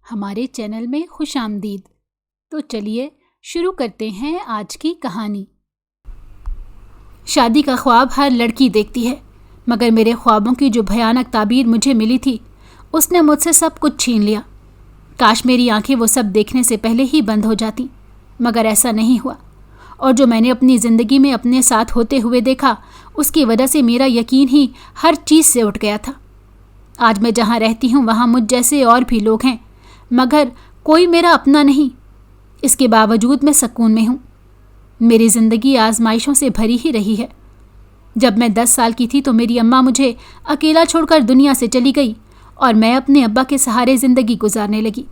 ہمارے چینل میں خوش آمدید۔ تو چلیے شروع کرتے ہیں آج کی کہانی۔ شادی کا خواب ہر لڑکی دیکھتی ہے، مگر میرے خوابوں کی جو بھیانک تعبیر مجھے ملی تھی اس نے مجھ سے سب کچھ چھین لیا۔ کاش میری آنکھیں وہ سب دیکھنے سے پہلے ہی بند ہو جاتی، مگر ایسا نہیں ہوا، اور جو میں نے اپنی زندگی میں اپنے ساتھ ہوتے ہوئے دیکھا اس کی وجہ سے میرا یقین ہی ہر چیز سے اٹھ گیا تھا۔ آج میں جہاں رہتی ہوں وہاں مجھ جیسے اور بھی لوگ ہیں، مگر کوئی میرا اپنا نہیں۔ اس کے باوجود میں سکون میں ہوں۔ میری زندگی آزمائشوں سے بھری ہی رہی ہے۔ جب میں 10 سال کی تھی تو میری اماں مجھے اکیلا چھوڑ کر دنیا سے چلی گئی اور میں اپنے ابا کے سہارے زندگی گزارنے لگی۔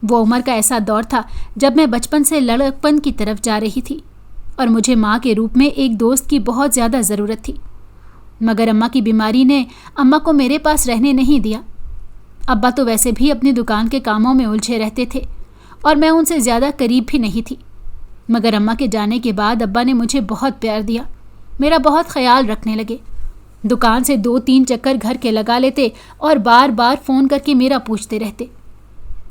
وہ عمر کا ایسا دور تھا جب میں بچپن سے لڑکپن کی طرف جا رہی تھی اور مجھے ماں کے روپ میں ایک دوست کی بہت زیادہ ضرورت تھی، مگر اماں کی بیماری نے اماں کو میرے پاس رہنے نہیں دیا۔ ابا تو ویسے بھی اپنی دکان کے کاموں میں الجھے رہتے تھے اور میں ان سے زیادہ قریب بھی نہیں تھی، مگر اماں کے جانے کے بعد ابا نے مجھے بہت پیار دیا، میرا بہت خیال رکھنے لگے۔ دکان سے 2-3 چکر گھر کے لگا لیتے اور بار بار فون کر کے میرا پوچھتے رہتے۔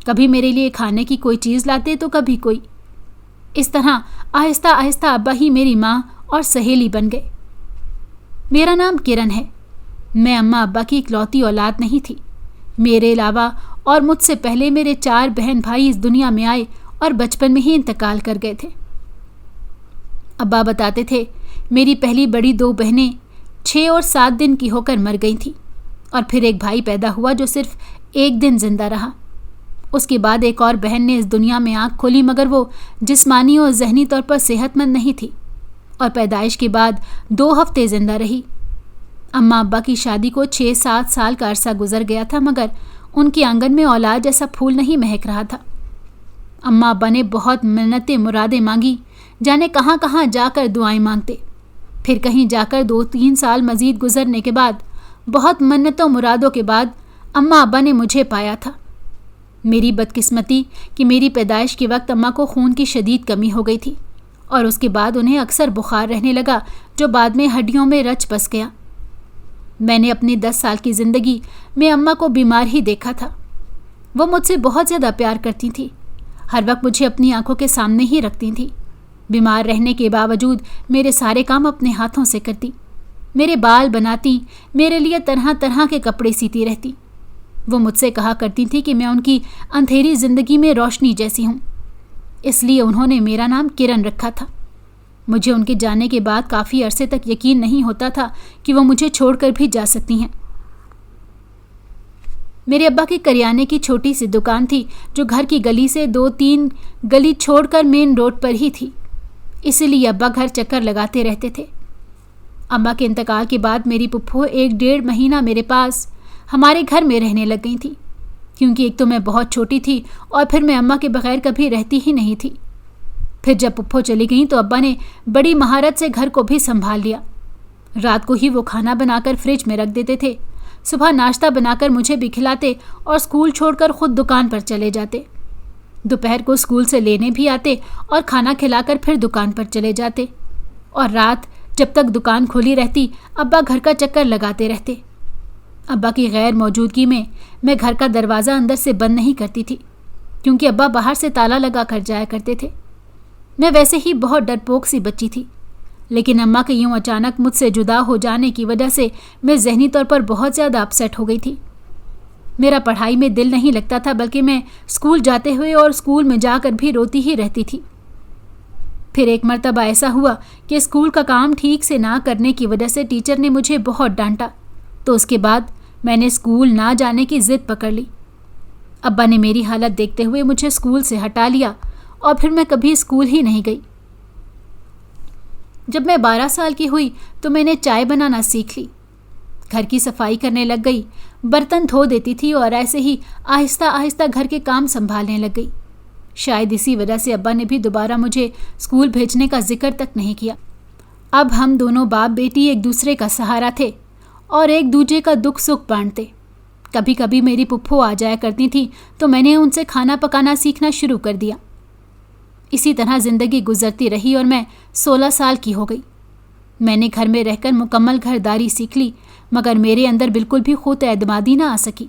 کبھی میرے لیے کھانے کی کوئی چیز لاتے تو کبھی کوئی۔ اس طرح آہستہ آہستہ ابا ہی میری ماں اور سہیلی بن گئے۔ میرا نام کرن ہے۔ میں اماں ابا کی اکلوتی اولاد نہیں تھی۔ میرے علاوہ اور مجھ سے پہلے میرے 4 بہن بھائی اس دنیا میں آئے اور بچپن میں ہی انتقال کر گئے تھے۔ ابا بتاتے تھے میری پہلی بڑی 2 بہنیں 6 اور 7 دن کی ہو کر مر گئی تھیں، اور پھر ایک بھائی پیدا ہوا جو صرف 1 دن زندہ رہا۔ اس کے بعد ایک اور بہن نے اس دنیا میں آنکھ کھولی، مگر وہ جسمانی اور ذہنی طور پر صحت مند نہیں تھی اور پیدائش کے بعد 2 ہفتے زندہ رہی۔ اماں ابا کی شادی کو 6-7 سال کا عرصہ گزر گیا تھا، مگر ان کے آنگن میں اولاد جیسا پھول نہیں مہک رہا تھا۔ اماں ابا نے بہت منتیں مرادیں مانگی، جانے کہاں کہاں جا کر دعائیں مانگتے، پھر کہیں جا کر 2-3 سال مزید گزرنے کے بعد بہت منتوں مرادوں کے بعد اماں ابا نے مجھے پایا تھا۔ میری بدقسمتی کہ میری پیدائش کے وقت اماں کو خون کی شدید کمی ہو گئی تھی، اور اس کے بعد انہیں اکثر بخار رہنے لگا جو بعد میں ہڈیوں میں رچ بس گیا۔ میں نے اپنی 10 سال کی زندگی میں اماں کو بیمار ہی دیکھا تھا۔ وہ مجھ سے بہت زیادہ پیار کرتی تھی، ہر وقت مجھے اپنی آنکھوں کے سامنے ہی رکھتی تھی۔ بیمار رہنے کے باوجود میرے سارے کام اپنے ہاتھوں سے کرتی، میرے بال بناتی، میرے لیے طرح طرح کے کپڑے سیتی رہتی۔ وہ مجھ سے کہا کرتی تھی کہ میں ان کی اندھیری زندگی میں روشنی جیسی ہوں، اس لیے انہوں نے میرا نام کرن رکھا تھا۔ مجھے ان کے جانے کے بعد کافی عرصے تک یقین نہیں ہوتا تھا کہ وہ مجھے چھوڑ کر بھی جا سکتی ہیں۔ میرے ابا کی کریانے کی چھوٹی سی دکان تھی جو گھر کی گلی سے 2-3 گلی چھوڑ کر مین روڈ پر ہی تھی، اسی لیے ابا گھر چکر لگاتے رہتے تھے۔ اماں کے انتقال کے بعد میری پھپھو 1-1.5 مہینہ میرے پاس ہمارے گھر میں رہنے لگ گئی تھی، کیونکہ ایک تو میں بہت چھوٹی تھی اور پھر میں اماں کے بغیر کبھی رہتی ہی نہیں تھی۔ پھر جب پھپھو چلی گئیں تو ابا نے بڑی مہارت سے گھر کو بھی سنبھال لیا۔ رات کو ہی وہ کھانا بنا کر فریج میں رکھ دیتے تھے، صبح ناشتہ بنا کر مجھے بھی کھلاتے اور اسکول چھوڑ کر خود دکان پر چلے جاتے۔ دوپہر کو اسکول سے لینے بھی آتے اور کھانا کھلا کر پھر دکان پر چلے جاتے، اور رات جب تک دکان کھلی رہتی ابا گھر کا چکر لگاتے رہتے۔ ابا کی غیر موجودگی میں میں گھر کا دروازہ اندر سے بند نہیں کرتی تھی، کیونکہ ابا باہر سے تالا لگا کر جایا کرتے تھے۔ میں ویسے ہی بہت ڈرپوک سی بچی تھی، لیکن اماں کے یوں اچانک مجھ سے جدا ہو جانے کی وجہ سے میں ذہنی طور پر بہت زیادہ اپسیٹ ہو گئی تھی۔ میرا پڑھائی میں دل نہیں لگتا تھا، بلکہ میں اسکول جاتے ہوئے اور اسکول میں جا کر بھی روتی ہی رہتی تھی۔ پھر ایک مرتبہ ایسا ہوا کہ اسکول کا کام ٹھیک سے نہ کرنے کی وجہ سے ٹیچر نے مجھے بہت ڈانٹا، تو اس کے بعد میں نے اسکول نہ جانے کی ضد پکڑ لی۔ ابا نے میری حالت دیکھتے ہوئے مجھے اسکول سے ہٹا لیا اور پھر میں کبھی اسکول ہی نہیں گئی۔ جب میں 12 سال کی ہوئی تو میں نے چائے بنانا سیکھ لی، گھر کی صفائی کرنے لگ گئی، برتن دھو دیتی تھی اور ایسے ہی آہستہ آہستہ گھر کے کام سنبھالنے لگ گئی۔ شاید اسی وجہ سے ابا نے بھی دوبارہ مجھے اسکول بھیجنے کا ذکر تک نہیں کیا۔ اب ہم دونوں باپ بیٹی ایک دوسرے کا سہارا تھے اور ایک دوسرے کا دکھ سکھ بانٹتے۔ کبھی کبھی میری پھپھو آ جایا کرتی تھی تو میں نے ان سے کھانا پکانا سیکھنا شروع کر دیا۔ اسی طرح زندگی گزرتی رہی اور میں 16 سال کی ہو گئی۔ میں نے گھر میں رہ کر مکمل گھرداری سیکھ لی، مگر میرے اندر بالکل بھی خود اعتمادی نہ آ سکی۔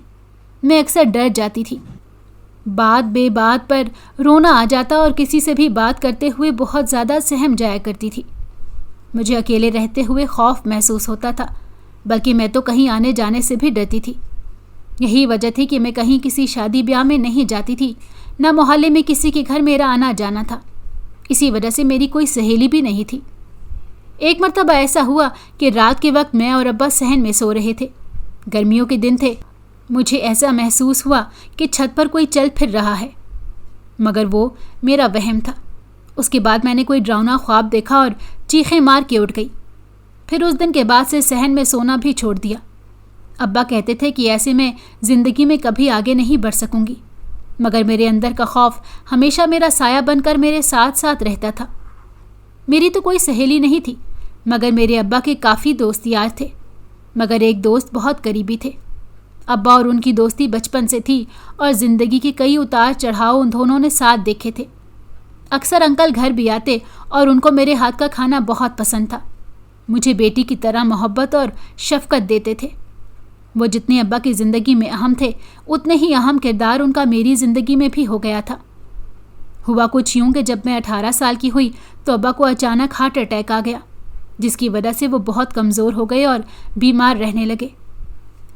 میں اکثر ڈر جاتی تھی۔ بات بے بات پر رونا آ جاتا اور کسی سے بھی بات کرتے ہوئے بہت زیادہ سہم جایا کرتی تھی۔ مجھے اکیلے رہتے ہوئے خوف محسوس ہوتا تھا، بلکہ میں تو کہیں آنے جانے سے بھی ڈرتی تھی۔ یہی وجہ تھی کہ میں کہیں کسی شادی بیاہ میں نہیں جاتی تھی، نہ محلے میں کسی کے گھر میرا آنا جانا تھا۔ اسی وجہ سے میری کوئی سہیلی بھی نہیں تھی۔ ایک مرتبہ ایسا ہوا کہ رات کے وقت میں اور ابا صحن میں سو رہے تھے۔ گرمیوں کے دن تھے۔ مجھے ایسا محسوس ہوا کہ چھت پر کوئی چل پھر رہا ہے، مگر وہ میرا وہم تھا۔ اس کے بعد میں نے کوئی ڈراؤنا خواب دیکھا اور چیخیں مار کے اٹھ گئی۔ پھر اس دن کے بعد سے صحن میں سونا بھی چھوڑ دیا۔ ابا کہتے تھے کہ ایسے میں زندگی میں کبھی آگے نہیں بڑھ سکوں گی، مگر میرے اندر کا خوف ہمیشہ میرا سایہ بن کر میرے ساتھ ساتھ رہتا تھا۔ میری تو کوئی سہیلی نہیں تھی، مگر میرے ابا کے کافی دوست یار تھے، مگر ایک دوست بہت قریبی تھے۔ ابا اور ان کی دوستی بچپن سے تھی اور زندگی کے کئی اتار چڑھاؤ ان دونوں نے ساتھ دیکھے تھے۔ اکثر انکل گھر بھی آتے اور ان کو میرے ہاتھ کا کھانا بہت پسند تھا۔ مجھے بیٹی کی طرح محبت اور شفقت دیتے تھے۔ وہ جتنے ابا کی زندگی میں اہم تھے، اتنے ہی اہم کردار ان کا میری زندگی میں بھی ہو گیا تھا۔ ہوا کچھ یوں کہ جب میں 18 سال کی ہوئی تو ابا کو اچانک ہارٹ اٹیک آ گیا، جس کی وجہ سے وہ بہت کمزور ہو گئے اور بیمار رہنے لگے۔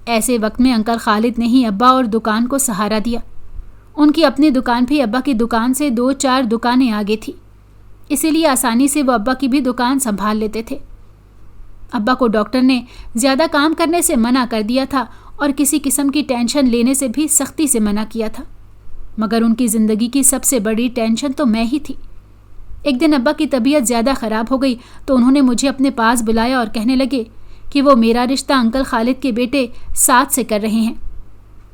ایسے وقت میں انکل خالد نے ہی ابا اور دکان کو سہارا دیا۔ ان کی اپنی دکان بھی ابا کی دکان سے 2-4 دکانیں آگے تھی، اسی لیے آسانی سے وہ ابا کی بھی دکان سنبھال لیتے تھے۔ ابا کو ڈاکٹر نے زیادہ کام کرنے سے منع کر دیا تھا اور کسی قسم کی ٹینشن لینے سے بھی سختی سے منع کیا تھا، مگر ان کی زندگی کی سب سے بڑی ٹینشن تو میں ہی تھی۔ ایک دن ابا کی طبیعت زیادہ خراب ہو گئی تو انہوں نے مجھے اپنے پاس بلایا اور کہنے لگے کہ وہ میرا رشتہ انکل خالد کے بیٹے سعد سے کر رہے ہیں۔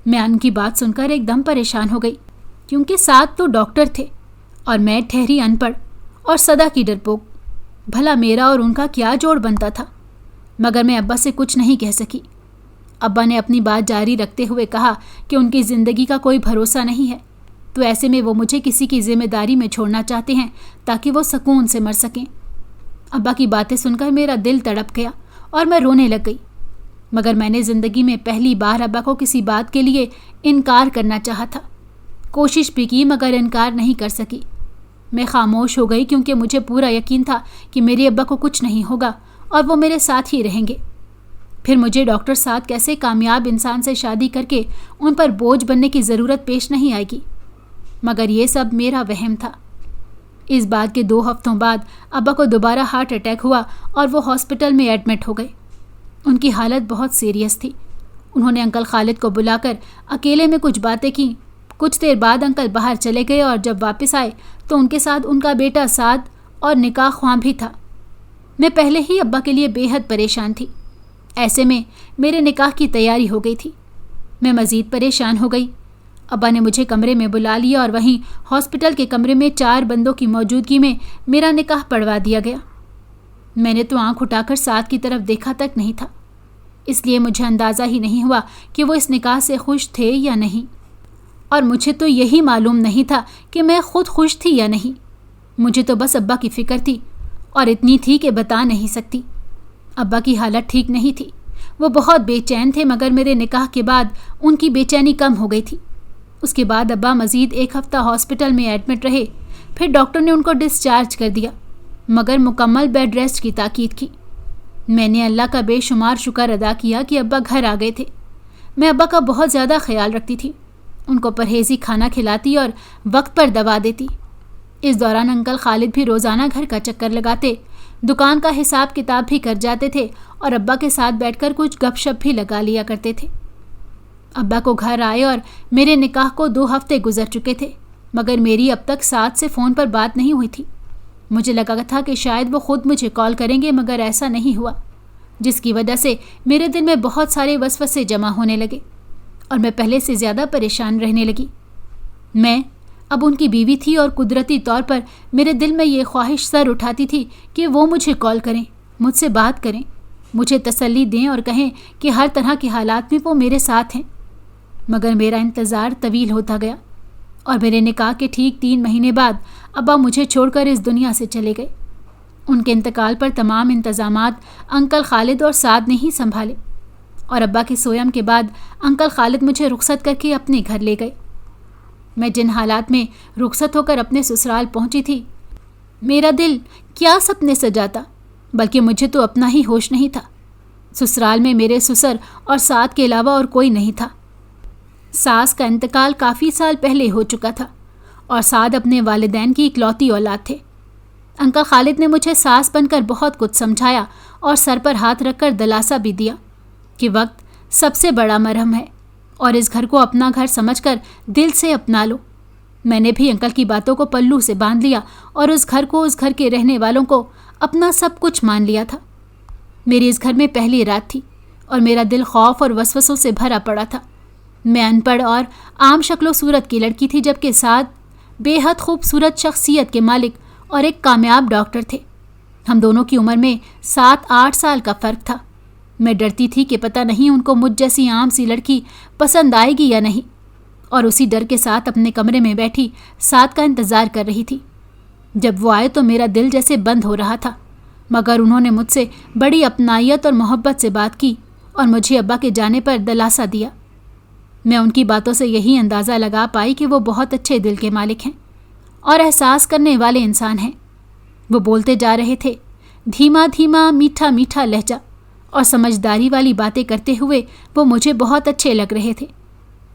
میں ان کی بات سن کر ایک دم پریشان ہو گئی، کیونکہ سعد تو ڈاکٹر تھے اور میں ٹھہری ان پڑھ اور سدا کی ڈرپوک۔ بھلا میرا اور ان کا کیا جوڑ بنتا تھا؟ مگر میں ابا سے کچھ نہیں کہہ سکی۔ ابا نے اپنی بات جاری رکھتے ہوئے کہا کہ ان کی زندگی کا کوئی بھروسہ نہیں ہے، تو ایسے میں وہ مجھے کسی کی ذمہ داری میں چھوڑنا چاہتے ہیں تاکہ وہ سکون سے مر سکیں۔ ابا کی باتیں سن کر میرا دل تڑپ گیا اور میں رونے لگ گئی، مگر میں نے زندگی میں پہلی بار ابا کو کسی بات کے لیے انکار کرنا چاہا تھا۔ کوشش بھی کی مگر انکار نہیں کر سکی۔ میں خاموش ہو گئی کیونکہ مجھے پورا یقین تھا کہ میرے ابا کو کچھ نہیں ہوگا اور وہ میرے ساتھ ہی رہیں گے۔ پھر مجھے ڈاکٹر سعد کیسے کامیاب انسان سے شادی کر کے ان پر بوجھ بننے کی ضرورت پیش نہیں آئے گی، مگر یہ سب میرا وہم تھا۔ اس بات کے 2 ہفتوں بعد ابا کو دوبارہ ہارٹ اٹیک ہوا اور وہ ہاسپٹل میں ایڈمٹ ہو گئے۔ ان کی حالت بہت سیریس تھی۔ انہوں نے انکل خالد کو بلا کر اکیلے میں کچھ باتیں کیں۔ کچھ دیر بعد انکل باہر چلے گئے اور جب واپس آئے تو ان کے ساتھ ان کا بیٹا سعد اور نکاح خواں بھی تھا۔ میں پہلے ہی ابا کے لیے بے حد پریشان تھی، ایسے میں میرے نکاح کی تیاری ہو گئی تھی۔ میں مزید پریشان ہو گئی۔ ابا نے مجھے کمرے میں بلا لیا اور وہیں ہاسپٹل کے کمرے میں 4 بندوں کی موجودگی میں میرا نکاح پڑھوا دیا گیا۔ میں نے تو آنکھ اٹھا کر سعد کی طرف دیکھا تک نہیں تھا، اس لیے مجھے اندازہ ہی نہیں ہوا کہ وہ اس نکاح سے خوش تھے یا نہیں، اور مجھے تو یہی معلوم نہیں تھا کہ میں خود خوش تھی یا نہیں۔ مجھے تو بس ابا کی فکر تھی، اور اتنی تھی کہ بتا نہیں سکتی۔ ابا کی حالت ٹھیک نہیں تھی، وہ بہت بے چین تھے، مگر میرے نکاح کے بعد ان کی بے چینی کم ہو گئی تھی۔ اس کے بعد ابا مزید 1 ہفتہ ہاسپٹل میں ایڈمٹ رہے، پھر ڈاکٹر نے ان کو ڈسچارج کر دیا، مگر مکمل بیڈ ریسٹ کی تاکید کی۔ میں نے اللہ کا بے شمار شکر ادا کیا کہ ابا گھر آ گئے تھے۔ میں ابا کا بہت زیادہ خیال رکھتی تھی، ان کو پرہیزی کھانا کھلاتی اور وقت پر دوا دیتی۔ اس دوران انکل خالد بھی روزانہ گھر کا چکر لگاتے، دکان کا حساب کتاب بھی کر جاتے تھے اور ابا کے ساتھ بیٹھ کر کچھ گپ شپ بھی لگا لیا کرتے تھے۔ ابا کو گھر آئے اور میرے نکاح کو 2 ہفتے گزر چکے تھے، مگر میری اب تک سعد سے فون پر بات نہیں ہوئی تھی۔ مجھے لگا تھا کہ شاید وہ خود مجھے کال کریں گے، مگر ایسا نہیں ہوا، جس کی وجہ سے میرے دل میں بہت سارے وسوسے جمع ہونے لگے اور میں پہلے سے زیادہ پریشان رہنے لگی۔ میں اب ان کی بیوی تھی اور قدرتی طور پر میرے دل میں یہ خواہش سر اٹھاتی تھی کہ وہ مجھے کال کریں، مجھ سے بات کریں، مجھے تسلی دیں اور کہیں کہ ہر طرح کے حالات میں وہ میرے ساتھ ہیں، مگر میرا انتظار طویل ہوتا گیا اور میرے نکاح کے ٹھیک 3 مہینے بعد ابا مجھے چھوڑ کر اس دنیا سے چلے گئے۔ ان کے انتقال پر تمام انتظامات انکل خالد اور سعد نے ہی سنبھالے، اور ابا کے سویم کے بعد انکل خالد مجھے رخصت کر کے اپنے گھر لے گئے۔ میں جن حالات میں رخصت ہو کر اپنے سسرال پہنچی تھی، میرا دل کیا سپنے سجاتا، بلکہ مجھے تو اپنا ہی ہوش نہیں تھا۔ سسرال میں میرے سسر اور سعد کے علاوہ اور کوئی نہیں تھا۔ ساس کا انتقال کافی سال پہلے ہو چکا تھا اور سعد اپنے والدین کی اکلوتی اولاد تھے۔ انکل خالد نے مجھے ساس بن کر بہت کچھ سمجھایا اور سر پر ہاتھ رکھ کر دلاسا بھی دیا کہ وقت سب سے بڑا مرہم ہے اور اس گھر کو اپنا گھر سمجھ کر دل سے اپنا لو۔ میں نے بھی انکل کی باتوں کو پلو سے باندھ لیا اور اس گھر کو، اس گھر کے رہنے والوں کو اپنا سب کچھ مان لیا تھا۔ میری اس گھر میں پہلی رات تھی اور میرا دل خوف اور وسوسوں سے بھرا پڑا تھا۔ میں ان پڑھ اور عام شکل و صورت کی لڑکی تھی، جبکہ سعد بے حد خوبصورت شخصیت کے مالک اور ایک کامیاب ڈاکٹر تھے۔ ہم دونوں کی عمر میں 7-8 سال کا فرق تھا۔ میں ڈرتی تھی کہ پتہ نہیں ان کو مجھ جیسی عام سی لڑکی پسند آئے گی یا نہیں، اور اسی ڈر کے ساتھ اپنے کمرے میں بیٹھی سعد کا انتظار کر رہی تھی۔ جب وہ آئے تو میرا دل جیسے بند ہو رہا تھا، مگر انہوں نے مجھ سے بڑی اپنائیت اور محبت سے بات کی اور مجھے ابا کے جانے پر دلاسا دیا۔ میں ان کی باتوں سے یہی اندازہ لگا پائی کہ وہ بہت اچھے دل کے مالک ہیں اور احساس کرنے والے انسان ہیں۔ وہ بولتے جا رہے تھے، دھیما دھیما، میٹھا میٹھا لہجہ اور سمجھداری والی باتیں کرتے ہوئے وہ مجھے بہت اچھے لگ رہے تھے۔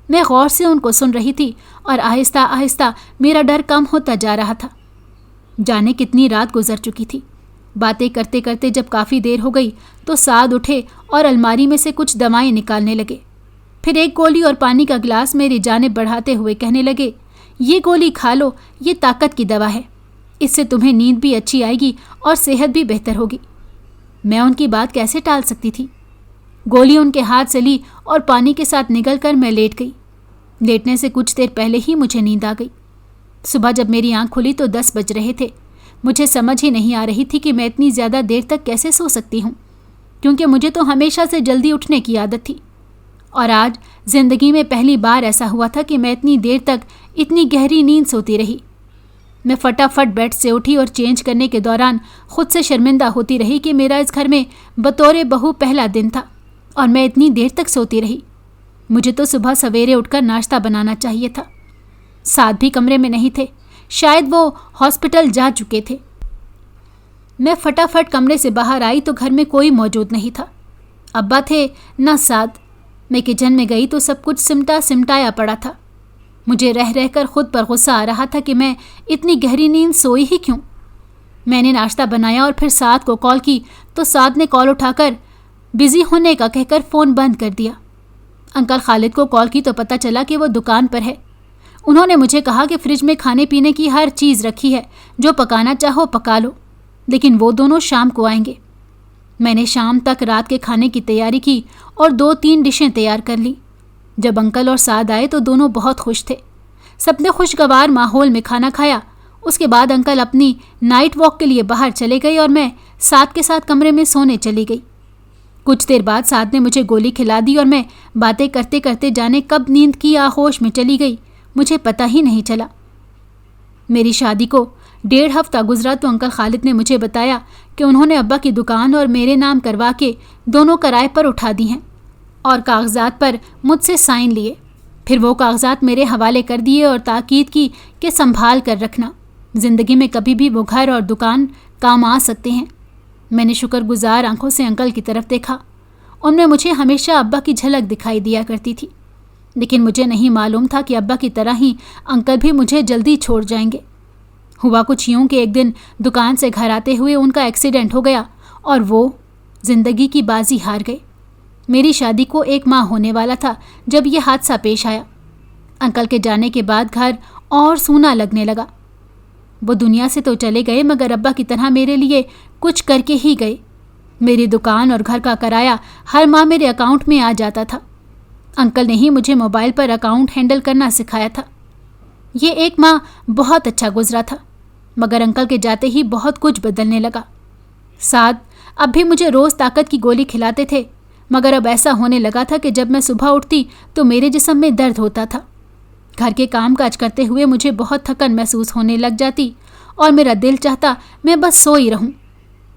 میں غور سے ان کو سن رہی تھی اور آہستہ آہستہ میرا ڈر کم ہوتا جا رہا تھا۔ جانے کتنی رات گزر چکی تھی۔ باتیں کرتے کرتے جب کافی دیر ہو گئی تو سعد اٹھے اور الماری میں سے کچھ دوائیں نکالنے لگے۔ پھر ایک گولی اور پانی کا گلاس میری جانب بڑھاتے ہوئے کہنے لگے، یہ گولی کھا لو، یہ طاقت کی دوا ہے، اس سے تمہیں نیند بھی اچھی آئے گی اور صحت بھی بہتر ہوگی۔ میں ان کی بات کیسے ٹال سکتی تھی؟ گولی ان کے ہاتھ سے لی اور پانی کے ساتھ نگل کر میں لیٹ گئی۔ لیٹنے سے کچھ دیر پہلے ہی مجھے نیند آ گئی۔ صبح جب میری آنکھ کھلی تو 10 بج رہے تھے۔ مجھے سمجھ ہی نہیں آ رہی تھی کہ میں اتنی زیادہ دیر تک کیسے سو سکتی ہوں، کیونکہ مجھے تو ہمیشہ سے جلدی اٹھنے کی عادت تھی، اور آج زندگی میں پہلی بار ایسا ہوا تھا کہ میں اتنی دیر تک اتنی گہری نیند سوتی رہی۔ میں فٹافٹ بیڈ سے اٹھی اور چینج کرنے کے دوران خود سے شرمندہ ہوتی رہی کہ میرا اس گھر میں بطور بہو پہلا دن تھا اور میں اتنی دیر تک سوتی رہی۔ مجھے تو صبح سویرے اٹھ کر ناشتہ بنانا چاہیے تھا۔ سعد بھی کمرے میں نہیں تھے، شاید وہ ہاسپٹل جا چکے تھے۔ میں فٹافٹ کمرے سے باہر آئی تو گھر میں کوئی موجود نہیں تھا۔ ابا تھے نہ سعد۔ میں کچن میں گئی تو سب کچھ سمٹا سمٹایا پڑا تھا۔ مجھے رہ رہ کر خود پر غصہ آ رہا تھا کہ میں اتنی گہری نیند سوئی ہی کیوں۔ میں نے ناشتہ بنایا اور پھر سعد کو کال کی تو سعد نے کال اٹھا کر بزی ہونے کا کہہ کر فون بند کر دیا۔ انکل خالد کو کال کی تو پتہ چلا کہ وہ دکان پر ہے۔ انہوں نے مجھے کہا کہ فریج میں کھانے پینے کی ہر چیز رکھی ہے، جو پکانا چاہو پکا لو، لیکن وہ دونوں شام کو آئیں گے۔ میں نے شام تک رات کے کھانے کی تیاری کی اور 2-3 ڈشیں تیار کر لی۔ جب انکل اور سعد آئے تو دونوں بہت خوش تھے۔ سب نے خوشگوار ماحول میں کھانا کھایا۔ اس کے بعد انکل اپنی نائٹ واک کے لیے باہر چلے گئے اور میں سعد کے ساتھ کمرے میں سونے چلی گئی۔ کچھ دیر بعد سعد نے مجھے گولی کھلا دی اور میں باتیں کرتے کرتے جانے کب نیند کی آغوش میں چلی گئی، مجھے پتہ ہی نہیں چلا۔ میری شادی کو 1.5 ہفتہ گزرا تو انکل خالد نے مجھے بتایا کہ انہوں نے ابا کی دکان اور میرے نام کروا کے دونوں کرائے پر اٹھا دی ہیں اور کاغذات پر مجھ سے سائن لیے۔ پھر وہ کاغذات میرے حوالے کر دیے اور تاکید کی کہ سنبھال کر رکھنا، زندگی میں کبھی بھی وہ گھر اور دکان کام آ سکتے ہیں۔ میں نے شکر گزار آنکھوں سے انکل کی طرف دیکھا۔ ان میں مجھے ہمیشہ ابا کی جھلک دکھائی دیا کرتی تھی، لیکن مجھے نہیں معلوم تھا کہ ابا کی طرح ہی انکل بھی مجھے جلدی چھوڑ جائیں گے۔ ہوا کچھ یوں کہ ایک دن دکان سے گھر آتے ہوئے ان کا ایکسیڈنٹ ہو گیا اور وہ زندگی کی بازی ہار گئے۔ میری شادی کو 1 ماہ ہونے والا تھا جب یہ حادثہ پیش آیا۔ انکل کے جانے کے بعد گھر اور سونا لگنے لگا۔ وہ دنیا سے تو چلے گئے مگر ابا کی طرح میرے لیے کچھ کر کے ہی گئے۔ میری دکان اور گھر کا کرایہ ہر ماہ میرے اکاؤنٹ میں آ جاتا تھا۔ انکل نے ہی مجھے موبائل پر اکاؤنٹ ہینڈل کرنا سکھایا تھا۔ یہ 1 ماہ بہت اچھا گزرا تھا، مگر انکل کے جاتے ہی بہت کچھ بدلنے لگا۔ سعد اب بھی مجھے روز طاقت کی گولی کھلاتے تھے، مگر اب ایسا ہونے لگا تھا کہ جب میں صبح اٹھتی تو میرے جسم میں درد ہوتا تھا۔ گھر کے کام کاج کرتے ہوئے مجھے بہت تھکن محسوس ہونے لگ جاتی اور میرا دل چاہتا میں بس سوئی رہوں۔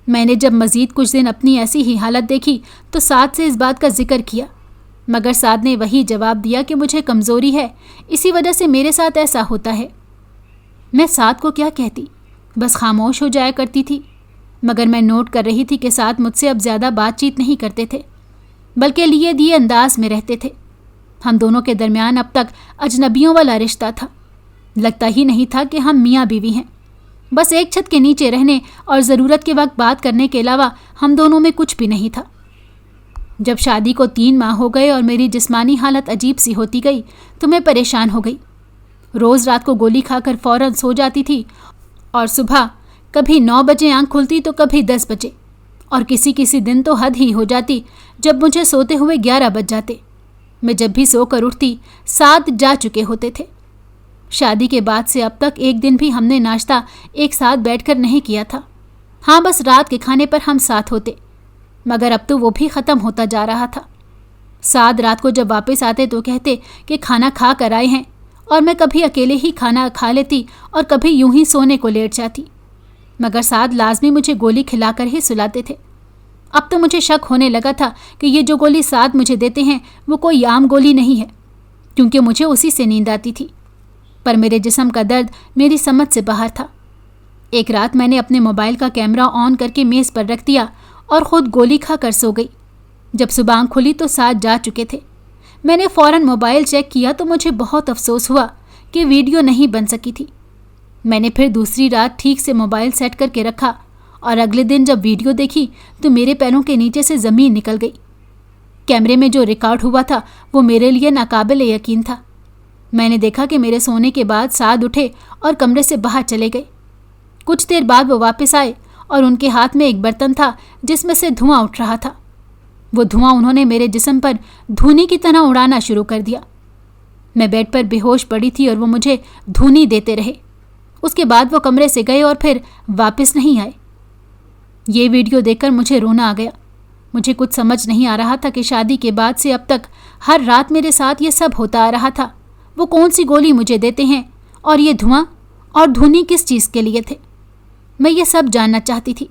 میں نے جب مزید کچھ دن اپنی ایسی ہی حالت دیکھی تو سعد سے اس بات کا ذکر کیا۔ مگر سعد نے وہی جواب دیا کہ مجھے کمزوری ہے، اسی وجہ سے میرے ساتھ ایسا ہوتا ہے۔ میں سعد کو کیا کہتی، بس خاموش ہو جایا کرتی تھی، مگر میں نوٹ کر رہی تھی کہ سعد مجھ سے اب زیادہ بات چیت نہیں کرتے تھے، بلکہ لیے دیے انداز میں رہتے تھے۔ ہم دونوں کے درمیان اب تک اجنبیوں والا رشتہ تھا، لگتا ہی نہیں تھا کہ ہم میاں بیوی ہیں۔ بس ایک چھت کے نیچے رہنے اور ضرورت کے وقت بات کرنے کے علاوہ ہم دونوں میں کچھ بھی نہیں تھا۔ جب شادی کو 3 ماہ ہو گئے اور میری جسمانی حالت عجیب سی ہوتی گئی تو میں پریشان ہو گئی۔ روز رات کو گولی کھا کر فوراً سو جاتی تھی اور صبح کبھی 9 بجے آنکھ کھلتی تو کبھی 10 بجے، اور کسی دن تو حد ہی ہو جاتی جب مجھے سوتے ہوئے 11 بج جاتے۔ میں جب بھی سو کر اٹھتی سعد جا چکے ہوتے تھے۔ شادی کے بعد سے اب تک ایک دن بھی ہم نے ناشتہ ایک ساتھ بیٹھ کر نہیں کیا تھا۔ ہاں، بس رات کے کھانے پر ہم ساتھ ہوتے، مگر اب تو وہ بھی ختم ہوتا جا رہا تھا۔ سعد رات کو جب واپس آتے تو کہتے کہ کھانا کھا کر آئے ہیں، اور میں کبھی اکیلے ہی کھانا کھا لیتی اور کبھی یوں ہی سونے کو لیٹ جاتی، مگر سعد لازمی مجھے گولی کھلا کر ہی سلاتے تھے۔ اب تو مجھے شک ہونے لگا تھا کہ یہ جو گولی سعد مجھے دیتے ہیں وہ کوئی عام گولی نہیں ہے، کیونکہ مجھے اسی سے نیند آتی تھی، پر میرے جسم کا درد میری سمجھ سے باہر تھا۔ ایک رات میں نے اپنے موبائل کا کیمرہ آن کر کے میز پر رکھ دیا اور خود گولی کھا کر سو گئی۔ جب صبح آنکھ کھلی تو سعد جا چکے تھے۔ میں نے فوراً موبائل چیک کیا تو مجھے بہت افسوس ہوا کہ ویڈیو نہیں بن سکی تھی۔ میں نے پھر دوسری رات ٹھیک سے موبائل سیٹ کر کے رکھا، اور اگلے دن جب ویڈیو دیکھی تو میرے پیروں کے نیچے سے زمین نکل گئی۔ کیمرے میں جو ریکارڈ ہوا تھا وہ میرے لیے ناقابل یقین تھا۔ میں نے دیکھا کہ میرے سونے کے بعد سعد اٹھے اور کمرے سے باہر چلے گئے۔ کچھ دیر بعد وہ واپس آئے اور ان کے ہاتھ میں ایک برتن تھا جس میں سے دھواں اٹھ رہا تھا۔ وہ دھواں انہوں نے میرے جسم پر دھونی کی طرح اڑانا شروع کر دیا۔ میں بیڈ پر بے ہوش پڑی تھی اور وہ مجھے دھونی دیتے رہے۔ اس کے بعد وہ کمرے سے گئے اور پھر واپس نہیں آئے۔ یہ ویڈیو دیکھ کر مجھے رونا آ گیا۔ مجھے کچھ سمجھ نہیں آ رہا تھا کہ شادی کے بعد سے اب تک ہر رات میرے ساتھ یہ سب ہوتا آ رہا تھا۔ وہ کون سی گولی مجھے دیتے ہیں، اور یہ دھواں اور دھونی کس چیز کے لیے تھے؟ میں یہ سب جاننا چاہتی تھی۔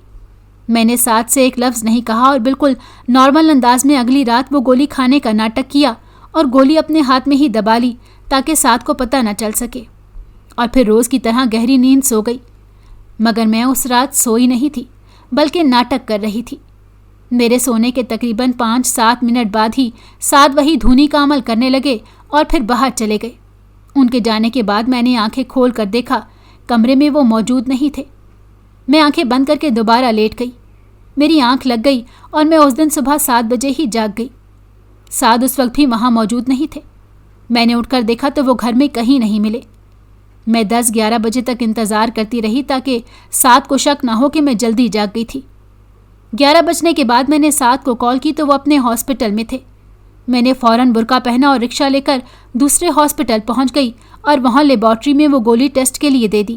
میں نے سعد سے ایک لفظ نہیں کہا اور بالکل نارمل انداز میں اگلی رات وہ گولی کھانے کا ناٹک کیا اور گولی اپنے ہاتھ میں ہی دبا لی تاکہ سعد کو پتہ نہ چل سکے، اور پھر روز کی طرح گہری نیند سو گئی۔ مگر میں اس رات سوئی نہیں تھی، بلکہ ناٹک کر رہی تھی۔ میرے سونے کے تقریباً 5-7 منٹ بعد ہی سعد وہی دھونی کا عمل کرنے لگے اور پھر باہر چلے گئے۔ ان کے جانے کے بعد میں نے آنکھیں کھول کر دیکھا، کمرے میں وہ موجود نہیں تھے۔ میں آنکھیں بند کر کے دوبارہ لیٹ گئی۔ میری آنکھ لگ گئی اور میں اس دن صبح 7 بجے ہی جاگ گئی۔ سعد اس وقت بھی وہاں موجود نہیں تھے۔ میں نے اٹھ کر دیکھا تو وہ گھر میں کہیں نہیں ملے۔ میں 10-11 بجے تک انتظار کرتی رہی تاکہ سعد کو شک نہ ہو کہ میں جلدی جاگ گئی تھی۔ 11 بجنے کے بعد میں نے سعد کو کال کی تو وہ اپنے ہاسپٹل میں تھے۔ میں نے فوراً برقع پہنا اور رکشہ لے کر دوسرے ہاسپٹل پہنچ گئی اور وہاں لیبارٹری میں وہ گولی ٹیسٹ کے لیے دے دی۔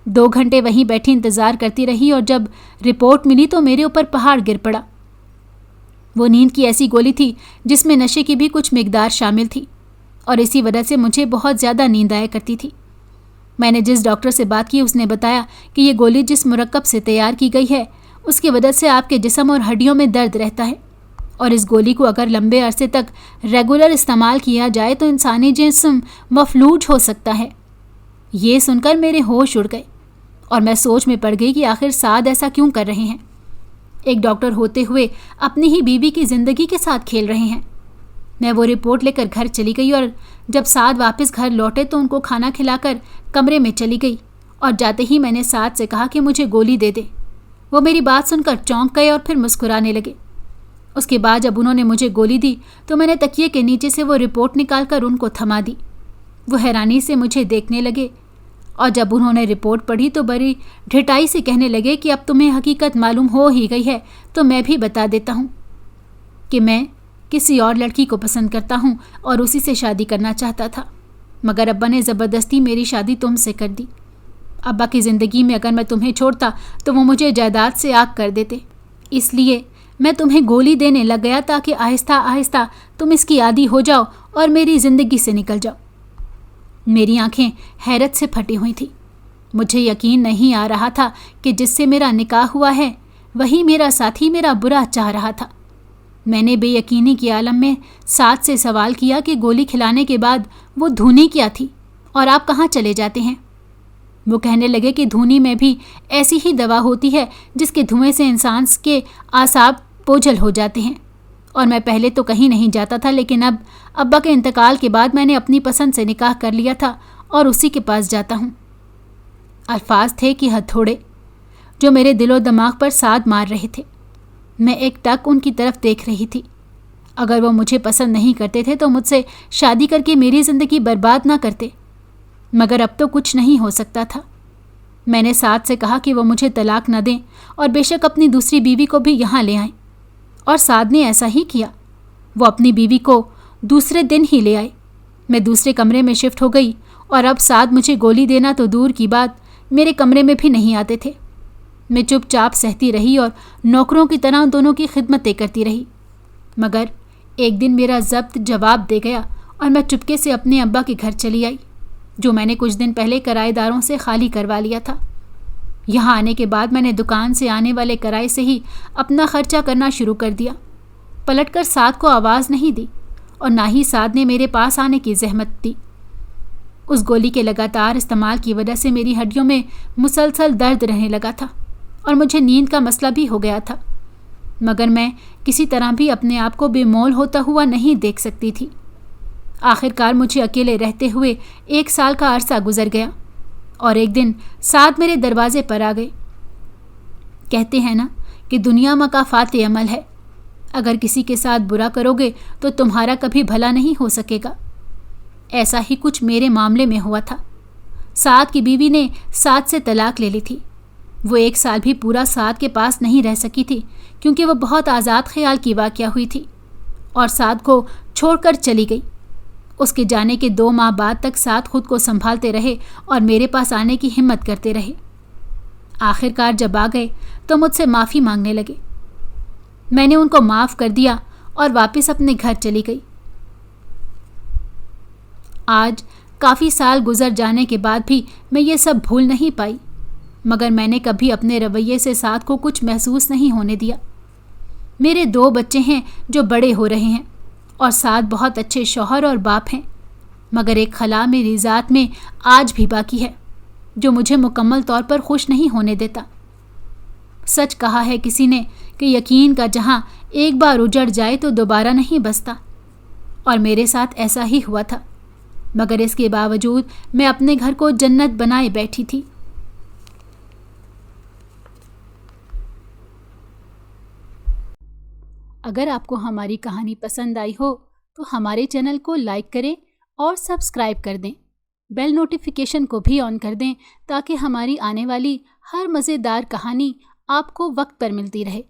2 گھنٹے وہیں بیٹھی انتظار کرتی رہی، اور جب رپورٹ ملی تو میرے اوپر پہاڑ گر پڑا۔ وہ نیند کی ایسی گولی تھی جس میں نشے کی بھی کچھ مقدار شامل تھی، اور اسی وجہ سے مجھے بہت زیادہ نیند آیا کرتی تھی۔ میں نے جس ڈاکٹر سے بات کی اس نے بتایا کہ یہ گولی جس مرکب سے تیار کی گئی ہے اس کی وجہ سے آپ کے جسم اور ہڈیوں میں درد رہتا ہے، اور اس گولی کو اگر لمبے عرصے تک ریگولر استعمال کیا جائے تو انسانی جسم مفلوج ہو سکتا ہے۔ یہ سن کر میرے ہوش اڑ گئے اور میں سوچ میں پڑ گئی کہ آخر سعد ایسا کیوں کر رہے ہیں؟ ایک ڈاکٹر ہوتے ہوئے اپنی ہی بیوی کی زندگی کے ساتھ کھیل رہے ہیں۔ میں وہ رپورٹ لے کر گھر چلی گئی، اور جب سعد واپس گھر لوٹے تو ان کو کھانا کھلا کر کمرے میں چلی گئی، اور جاتے ہی میں نے سعد سے کہا کہ مجھے گولی دے دے۔ وہ میری بات سن کر چونک گئے اور پھر مسکرانے لگے۔ اس کے بعد جب انہوں نے مجھے گولی دی تو میں نے تکیے کے نیچے سے وہ رپورٹ نکال کر ان کو تھما دی۔ وہ حیرانی سے مجھے دیکھنے لگے، اور جب انہوں نے رپورٹ پڑھی تو بڑی ڈھٹائی سے کہنے لگے کہ اب تمہیں حقیقت معلوم ہو ہی گئی ہے تو میں بھی بتا دیتا ہوں کہ میں کسی اور لڑکی کو پسند کرتا ہوں اور اسی سے شادی کرنا چاہتا تھا، مگر ابا نے زبردستی میری شادی تم سے کر دی۔ ابا کی زندگی میں اگر میں تمہیں چھوڑتا تو وہ مجھے جائیداد سے آگ کر دیتے، اس لیے میں تمہیں گولی دینے لگ گیا تاکہ آہستہ آہستہ تم اس کی عادی ہو جاؤ اور میری زندگی سے نکل جاؤ۔ میری آنکھیں حیرت سے پھٹی ہوئی تھیں۔ مجھے یقین نہیں آ رہا تھا کہ جس سے میرا نکاح ہوا ہے وہی میرا ساتھی میرا برا چاہ رہا تھا۔ میں نے بے یقینی کے عالم میں سعد سے سوال کیا کہ گولی کھلانے کے بعد وہ دھونی کیا تھی اور آپ کہاں چلے جاتے ہیں؟ وہ کہنے لگے کہ دھونی میں بھی ایسی ہی دوا ہوتی ہے جس کے دھوئیں سے انسان کے اعصاب بوجھل ہو جاتے ہیں، اور میں پہلے تو کہیں نہیں جاتا تھا، لیکن اب ابا کے انتقال کے بعد میں نے اپنی پسند سے نکاح کر لیا تھا اور اسی کے پاس جاتا ہوں۔ الفاظ تھے کہ ہتھوڑے جو میرے دل و دماغ پر ساد مار رہے تھے۔ میں ایک ٹک ان کی طرف دیکھ رہی تھی۔ اگر وہ مجھے پسند نہیں کرتے تھے تو مجھ سے شادی کر کے میری زندگی برباد نہ کرتے، مگر اب تو کچھ نہیں ہو سکتا تھا۔ میں نے سعد سے کہا کہ وہ مجھے طلاق نہ دیں اور بے شک اپنی دوسری بیوی کو بھی یہاں لے آئیں، اور سعد نے ایسا ہی کیا۔ وہ اپنی بیوی کو دوسرے دن ہی لے آئے۔ میں دوسرے کمرے میں شفٹ ہو گئی، اور اب سعد مجھے گولی دینا تو دور کی بات میرے کمرے میں بھی نہیں آتے تھے۔ میں چپ چاپ سہتی رہی اور نوکروں کی طرح دونوں کی خدمتیں کرتی رہی، مگر ایک دن میرا ضبط جواب دے گیا اور میں چپکے سے اپنے ابا کے گھر چلی آئی، جو میں نے کچھ دن پہلے کرائے داروں سے خالی کروا لیا تھا۔ یہاں آنے کے بعد میں نے دکان سے آنے والے کرائے سے ہی اپنا خرچہ کرنا شروع کر دیا۔ پلٹ کر سعد کو آواز نہیں دی، اور نہ ہی سعد نے میرے پاس آنے کی زحمت دی۔ اس گولی کے لگاتار استعمال کی وجہ سے میری ہڈیوں میں مسلسل درد رہنے لگا تھا، اور مجھے نیند کا مسئلہ بھی ہو گیا تھا، مگر میں کسی طرح بھی اپنے آپ کو بے مول ہوتا ہوا نہیں دیکھ سکتی تھی۔ آخر کار مجھے اکیلے رہتے ہوئے 1 سال کا عرصہ گزر گیا، اور ایک دن سعد میرے دروازے پر آ گئے۔ کہتے ہیں نا کہ دنیا مکافات عمل ہے، اگر کسی کے ساتھ برا کرو گے تو تمہارا کبھی بھلا نہیں ہو سکے گا۔ ایسا ہی کچھ میرے معاملے میں ہوا تھا۔ سعد کی بیوی نے سعد سے طلاق لے لی تھی۔ وہ 1 سال بھی پورا سعد کے پاس نہیں رہ سکی تھی، کیونکہ وہ بہت آزاد خیال کی واقعہ ہوئی تھی اور سعد کو چھوڑ کر چلی گئی۔ اس کے جانے کے 2 ماہ بعد تک سعد خود کو سنبھالتے رہے اور میرے پاس آنے کی ہمت کرتے رہے۔ آخر کار جب آ گئے تو مجھ سے معافی مانگنے لگے۔ میں نے ان کو معاف کر دیا اور واپس اپنے گھر چلی گئی۔ آج کافی سال گزر جانے کے بعد بھی میں یہ سب بھول نہیں پائی، مگر میں نے کبھی اپنے رویے سے سعد کو کچھ محسوس نہیں ہونے دیا۔ میرے 2 بچے ہیں جو بڑے ہو رہے ہیں، اور سعد بہت اچھے شوہر اور باپ ہیں، مگر ایک خلا میری ذات میں آج بھی باقی ہے جو مجھے مکمل طور پر خوش نہیں ہونے دیتا۔ سچ کہا ہے کسی نے کہ یقین کا جہاں ایک بار اجڑ جائے تو دوبارہ نہیں بستا، اور میرے ساتھ ایسا ہی ہوا تھا، مگر اس کے باوجود میں اپنے گھر کو جنت بنائے بیٹھی تھی۔ اگر آپ کو ہماری کہانی پسند آئی ہو تو ہمارے چینل کو لائک کریں اور سبسکرائب کر دیں۔ بیل نوٹیفیکیشن کو بھی آن کر دیں تاکہ ہماری آنے والی ہر مزیدار کہانی آپ کو وقت پر ملتی رہے۔